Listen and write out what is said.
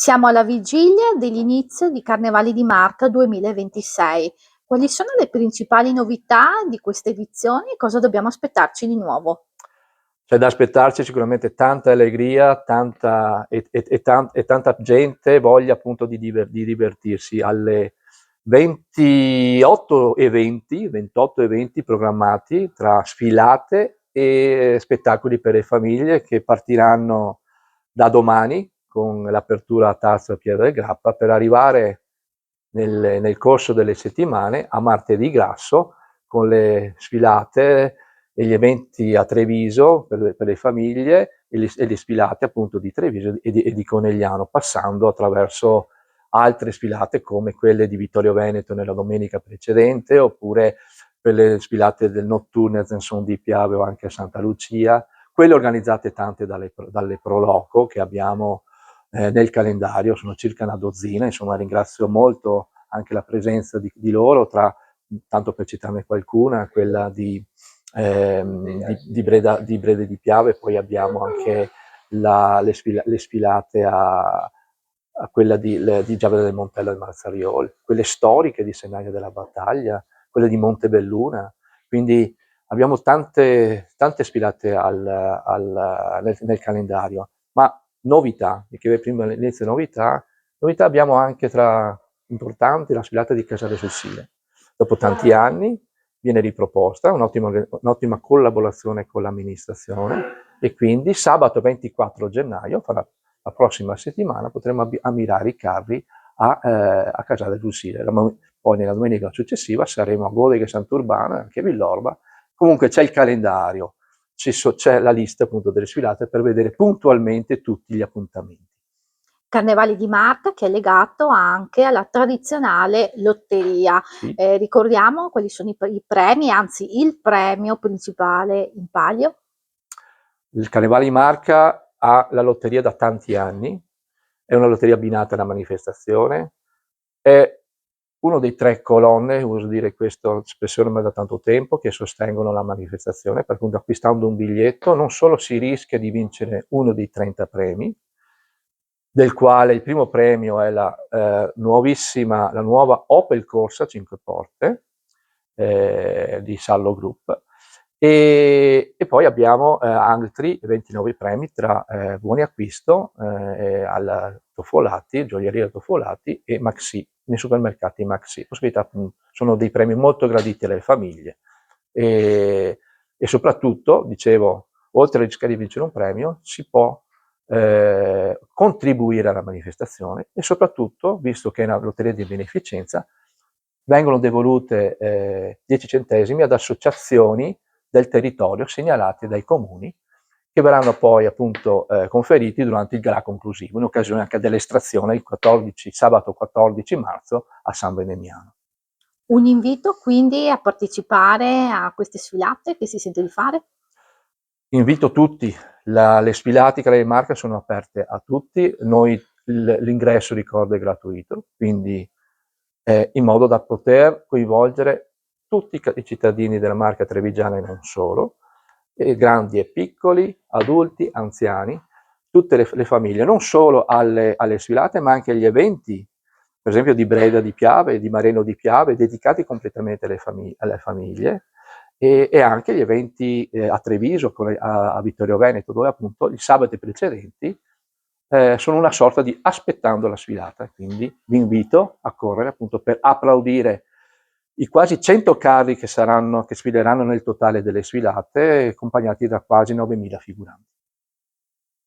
Siamo alla vigilia dell'inizio di Carnevali di Marca 2026. Quali sono le principali novità di questa edizione e cosa dobbiamo aspettarci di nuovo? C'è da aspettarci sicuramente tanta allegria, tanta gente voglia appunto di divertirsi alle 28 eventi programmati tra sfilate e spettacoli per le famiglie che partiranno da domani con l'apertura a Tarso e Pieve del Grappa per arrivare nel corso delle settimane a Martedì Grasso con le sfilate e gli eventi a Treviso per le famiglie e le sfilate appunto di Treviso e di Conegliano, passando attraverso altre sfilate come quelle di Vittorio Veneto nella domenica precedente, oppure per le sfilate del Notturne a Zanson di Piave o anche a Santa Lucia, quelle organizzate tante dalle Pro Loco che abbiamo nel calendario, sono circa una dozzina, insomma ringrazio molto anche la presenza di loro, tanto per citarne qualcuna, quella di Brede di Piave, poi abbiamo anche le sfilate a quella di Giavere del Montello e Marzariol, quelle storiche di Senaia della Battaglia, quelle di Montebelluna, quindi abbiamo tante sfilate nel calendario, ma novità, mi chiede prima all'inizio novità abbiamo anche tra importanti la sfilata di Casale sul Sile. Dopo tanti anni viene riproposta, un'ottima collaborazione con l'amministrazione e quindi sabato 24 gennaio, la prossima settimana, potremo ammirare i carri a Casale sul Sile. Poi nella domenica successiva saremo a Godega Sant'Urbano e anche a Villorba. Comunque c'è il calendario, c'è la lista appunto delle sfilate per vedere puntualmente tutti gli appuntamenti. Carnevali di Marca che è legato anche alla tradizionale lotteria. Sì. Ricordiamo quali sono i premi, anzi il premio principale in palio? Il Carnevale di Marca ha la lotteria da tanti anni, è una lotteria abbinata alla manifestazione, è uno dei tre colonne, uso dire questa espressione ma da tanto tempo, che sostengono la manifestazione, per cui acquistando un biglietto non solo si rischia di vincere uno dei 30 premi, del quale il primo premio è la nuova Opel Corsa 5 porte di Sallo Group e poi abbiamo altri 29 premi tra buoni acquisto alla Tofolati, gioielleria Tofolati e Maxi, nei supermercati Maxi. Sono dei premi molto graditi alle famiglie e soprattutto, dicevo, oltre a rischiare di vincere un premio, si può contribuire alla manifestazione e soprattutto, visto che è una lotteria di beneficenza, vengono devolute 10 centesimi ad associazioni del territorio segnalate dai comuni che verranno poi appunto conferiti durante il gala conclusivo, in occasione anche dell'estrazione sabato 14 marzo a San Venemiano. Un invito quindi a partecipare a queste sfilate che si sente di fare? Invito tutti, le sfilate di Marca sono aperte a tutti, l'ingresso ricordo è gratuito, quindi in modo da poter coinvolgere tutti i cittadini della Marca trevigiana e non solo, grandi e piccoli, adulti, anziani, tutte le famiglie, non solo alle sfilate ma anche agli eventi, per esempio di Breda di Piave, di Mareno di Piave, dedicati completamente alle famiglie, e anche gli eventi a Treviso, a Vittorio Veneto, dove appunto i sabati precedenti sono una sorta di aspettando la sfilata, quindi vi invito a correre appunto per applaudire i quasi 100 carri che sfileranno nel totale delle sfilate, accompagnati da quasi 9.000 figuranti.